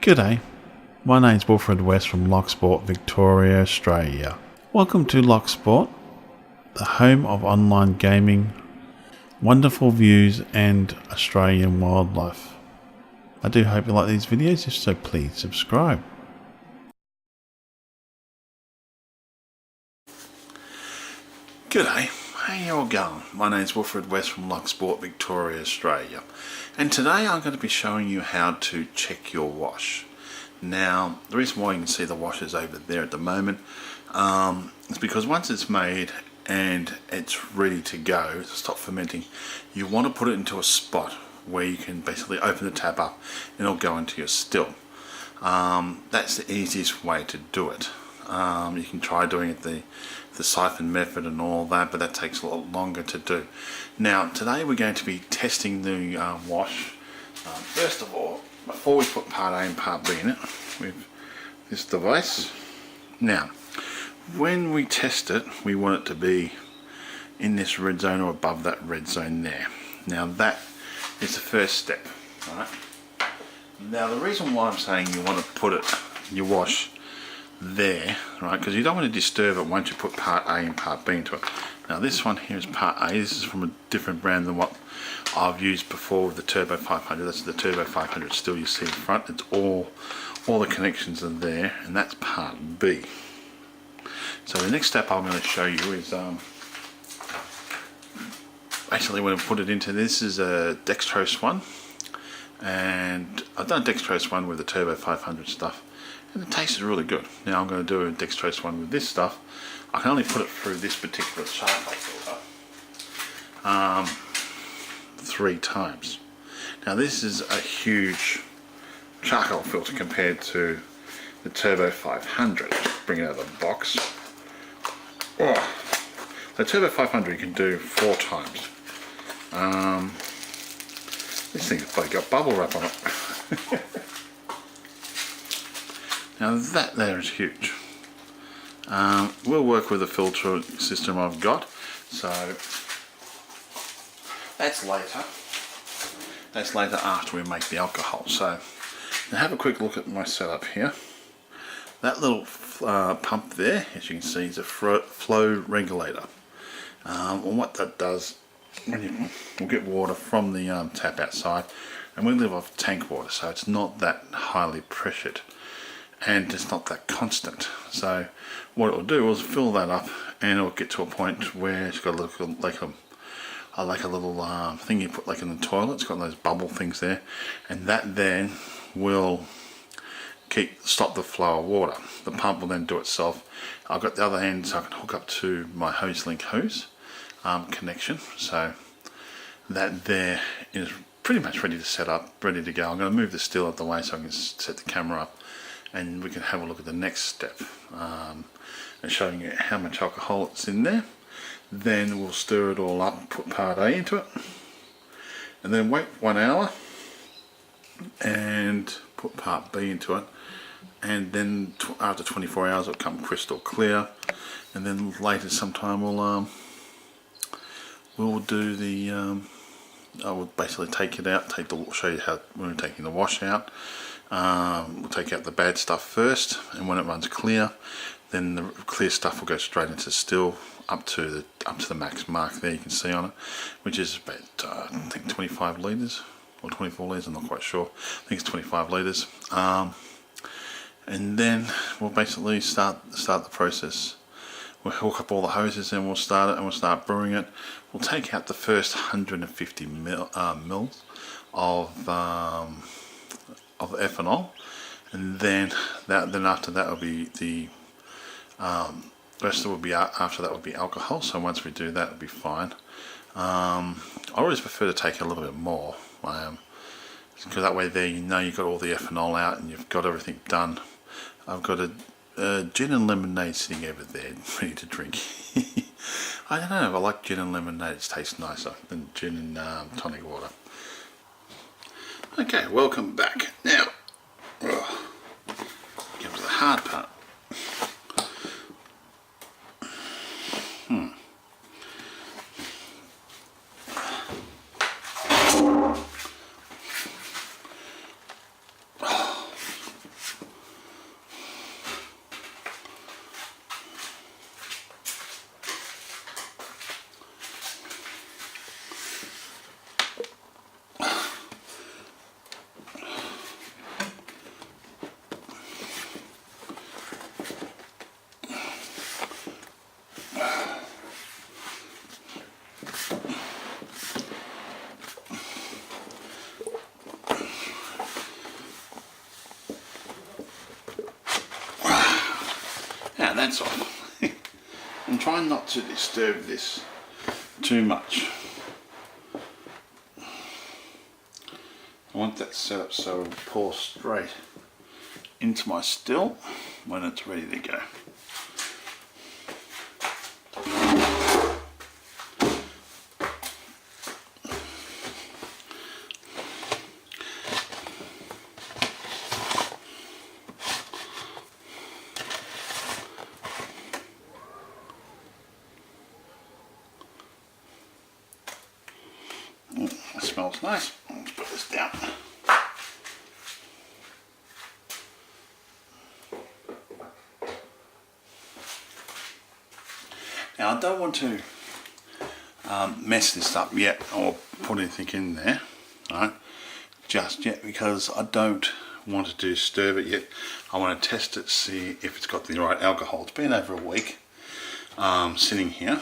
G'day, my name's Wilfred West from Locksport, Victoria, Australia. Welcome to Locksport, the home of online gaming, wonderful views and Australian wildlife. I do hope you like these videos, if so please subscribe. G'day, how you all going? My name's Wilfred West from Locksport, Victoria, Australia. And today I'm going to be showing you how to check your wash. Now, the reason why you can see the wash is over there at the moment is because once it's made and it's ready to go to stop fermenting, you want to put it into a spot where you can basically open the tap up and it'll go into your still. That's the easiest way to do it. You can try doing it the siphon method and all that, but that takes a lot longer to do. Now today we're going to be testing the wash. First of all, before we put part A and part B in it with this device. Now when we test it, we want it to be in this red zone or above that red zone there. Now that is the first step, right? Now the reason why I'm saying you want to put it, your wash there, right, because you don't want to disturb it once you put part A and part B into it. Now this one here is part A. This is from a different brand than what I've used before with the Turbo 500. That's the Turbo 500 still you see in front. It's all the connections are there, and that's part B. So the next step I'm going to show you is basically when I put it into this is a dextrose one, and I've done a dextrose one with the Turbo 500 stuff. And the taste is really good. Now I'm going to do a dextrose one with this stuff. I can only put it through this particular charcoal filter 3 times. Now this is a huge charcoal filter compared to the Turbo 500. Bring it out of the box. Oh, the Turbo 500 you can do 4 times. This thing's probably got bubble wrap on it. Now that there is huge. We'll work with the filter system I've got, so that's later. That's later after we make the alcohol. So now have a quick look at my setup here. That little pump there, as you can see, is a flow regulator. And what that does, we'll get water from the tap outside, and we live off tank water, so it's not that highly pressured. And it's not that constant. So what it will do is fill that up, and it'll get to a point where it's got a little, like a little thing you put like in the toilet. It's got those bubble things there, and that then will stop the flow of water. The pump will then do itself. I've got the other end, so I can hook up to my HoseLink hose connection. So that there is pretty much ready to set up, ready to go. I'm going to move the still out of the way so I can set the camera up, and we can have a look at the next step and showing you how much alcohol it's in there. Then we'll stir it all up, put part A into it, and then wait 1 hour and put part B into it, and then after 24 hours it'll come crystal clear. And then later sometime we'll do the I will basically take it out, show you how when we're taking the wash out. We'll take out the bad stuff first, and when it runs clear, then the clear stuff will go straight into still up to the max mark there you can see on it, which is about I think 25 litres or 24 litres, I'm not quite sure. I think it's 25 litres. And then we'll basically start the process. We'll hook up all the hoses and we'll start it, and we'll start brewing it. We'll take out the first 150 mils of ethanol, and then after that will be the rest will be after that will be alcohol. So once we do that, it'll be fine. I always prefer to take a little bit more, because that way there you know you've got all the ethanol out and you've got everything done. I've got a gin and lemonade sitting over there ready to drink. I don't know, I like gin and lemonade. It tastes nicer than gin and tonic water. Okay, welcome back. Now, comes the hard part. that's off. I'm trying not to disturb this too much. I want that set up so it'll pour straight into my still when it's ready to go. It smells nice. Let's put this down. Now I don't want to mess this up yet or put anything in there, right, just yet, because I don't want to disturb it yet. I want to test it, see if it's got the right alcohol. It's been over a week sitting here,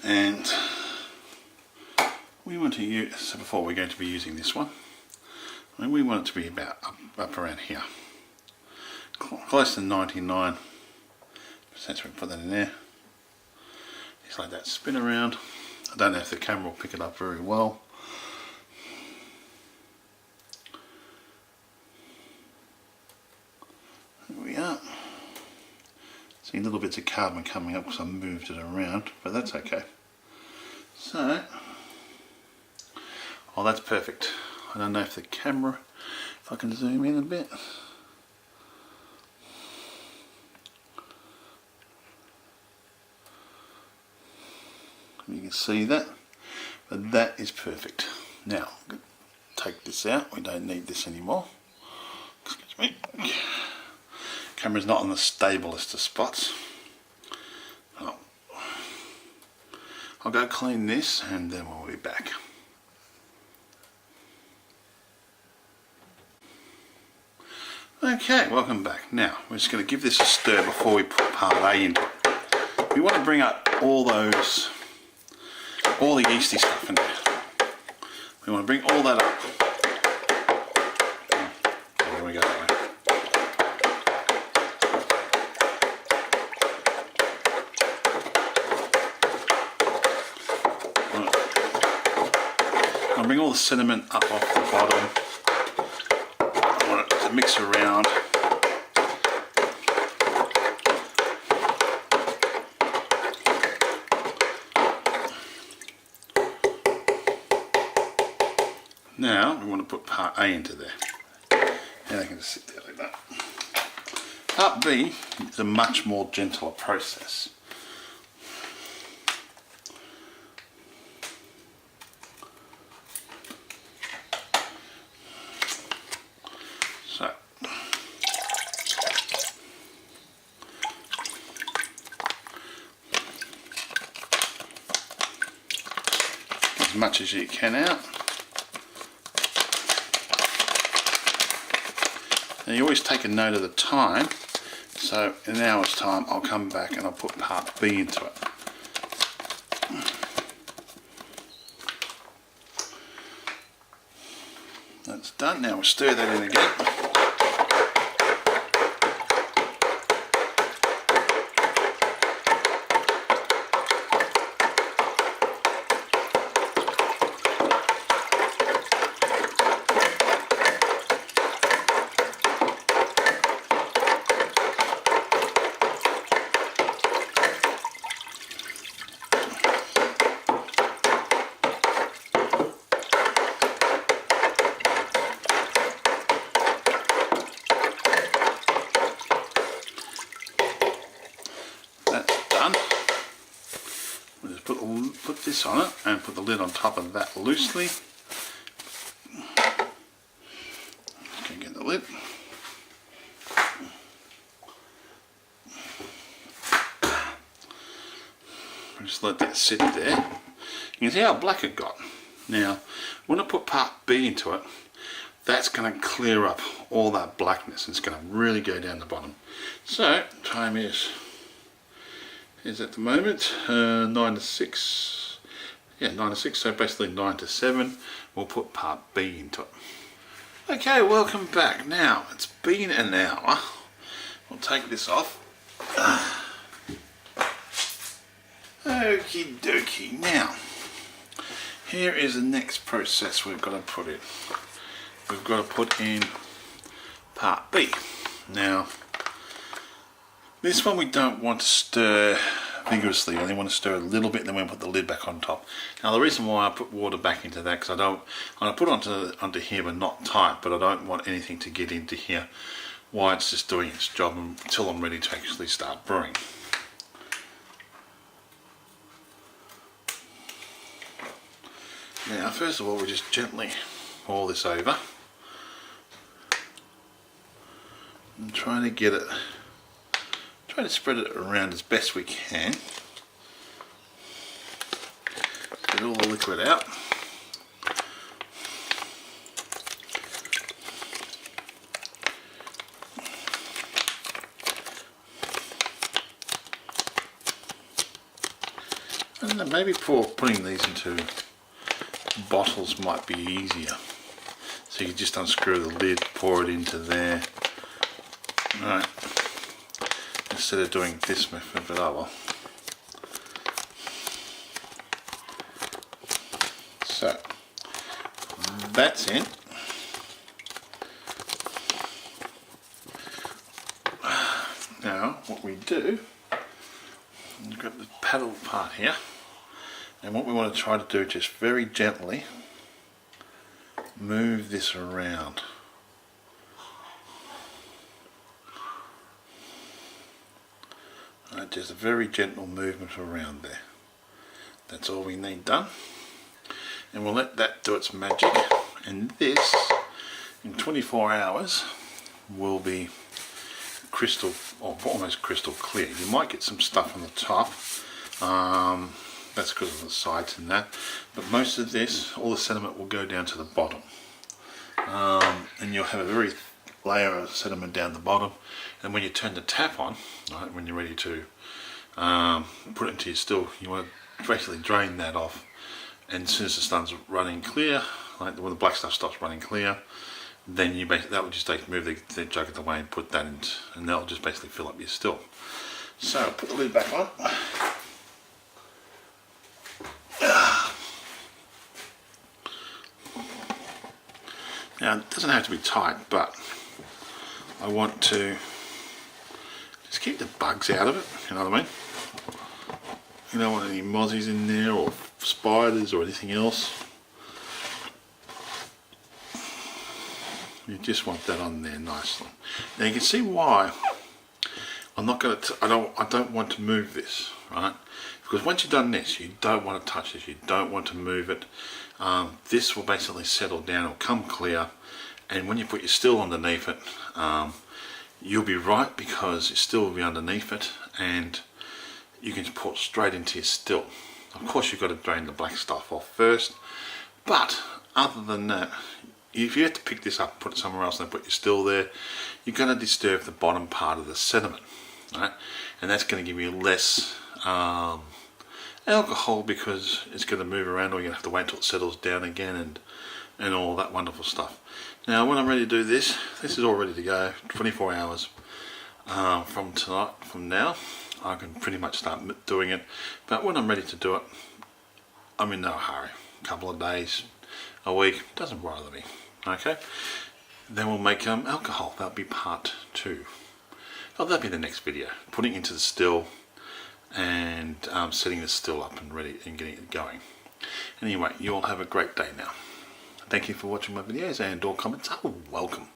and we want to use, so before we're going to be using this one, and we want it to be about up around here, close to 99%. So we put that in there, just like that, spin around. I don't know if the camera will pick it up very well. There we are. See little bits of carbon coming up because I moved it around, but that's okay. So, oh, that's perfect. I don't know if the camera, if I can zoom in a bit. You can see that, but that is perfect. Now, take this out. We don't need this anymore. Excuse me. Camera's not on the stablest of spots. I'll go clean this and then we'll be back. Okay, welcome back. Now, we're just going to give this a stir before we put part A into it. We want to bring up all the yeasty stuff in there. We want to bring all that up. There we go. I'll bring all the sediment up off the bottom. I want it to mix around. Now we want to put part A into there, and I can just sit there like that. Part B is a much more gentler process. So, as much as you can out. Now you always take a note of the time, so in an hour's time I'll come back and I'll put part B into it. That's done. Now we'll stir that in again. Put this on it and put the lid on top of that loosely. Just gonna get the lid. Just let that sit there. You can see how black it got. Now, when I put part B into it, that's going to clear up all that blackness. It's going to really go down the bottom. So, time is at the moment 9 to 6. Yeah, 9 to 6, so basically 9 to 7. We'll put part B into it. Okay, welcome back. Now, it's been an hour we'll take this off. Okie dokie. Now, here is the next process we've got to put in. We've got to put in part B. Now, this one we don't want to stir vigorously. I only want to stir a little bit, and then we'll put the lid back on top. Now, the reason why I put water back into that, because I'm going to put it onto here, but not tight. But I don't want anything to get into here while it's just doing its job until I'm ready to actually start brewing. Now, first of all, we just gently pour this over and try to spread it around as best we can. Get all the liquid out. And then maybe putting these into bottles might be easier. So you just unscrew the lid, pour it into there. Right. Instead of doing this method, but oh well. So that's it. Now what we do, grab the paddle part here, and what we want to try to do, just very gently move this around. Just a very gentle movement around there. That's all we need done, and we'll let that do its magic, and this in 24 hours will be crystal, or almost crystal clear. You might get some stuff on the top, that's because of the sides and that, but most of this, all the sediment will go down to the bottom, and you'll have a very layer of sediment down the bottom. And when you turn the tap on, right, when you're ready to put it into your still, you want to basically drain that off, and as soon as it starts running clear, like when the black stuff stops running clear, then you that will just move the jug of the way and put that in, and that'll just basically fill up your still. So put the lid back on. Now it doesn't have to be tight, but I want to just keep the bugs out of it, you know what I mean? You don't want any mozzies in there, or spiders, or anything else. You just want that on there nicely. Now you can see why I'm not going to. I don't want to move this, right? Because once you've done this, you don't want to touch this. You don't want to move it. This will basically settle down. It'll come clear, and when you put your still underneath it, you'll be right, because your still will be underneath it, and you can pour it straight into your still. Of course, you've got to drain the black stuff off first, but other than that, if you have to pick this up, put it somewhere else, and put your still there, you're going to disturb the bottom part of the sediment, right? And that's going to give you less alcohol, because it's going to move around, or you're going to have to wait until it settles down again, and all that wonderful stuff. Now when I'm ready to do this, this is all ready to go. 24 hours from tonight, from now, I can pretty much start doing it. But when I'm ready to do it, I'm in no hurry. A couple of days, a week, doesn't bother me. Okay, then we'll make alcohol. That'll be part 2. Oh, that'll be the next video. Putting it into the still, and setting the still up and ready, and getting it going. Anyway, you all have a great day now. Thank you for watching my videos, and all comments are welcome.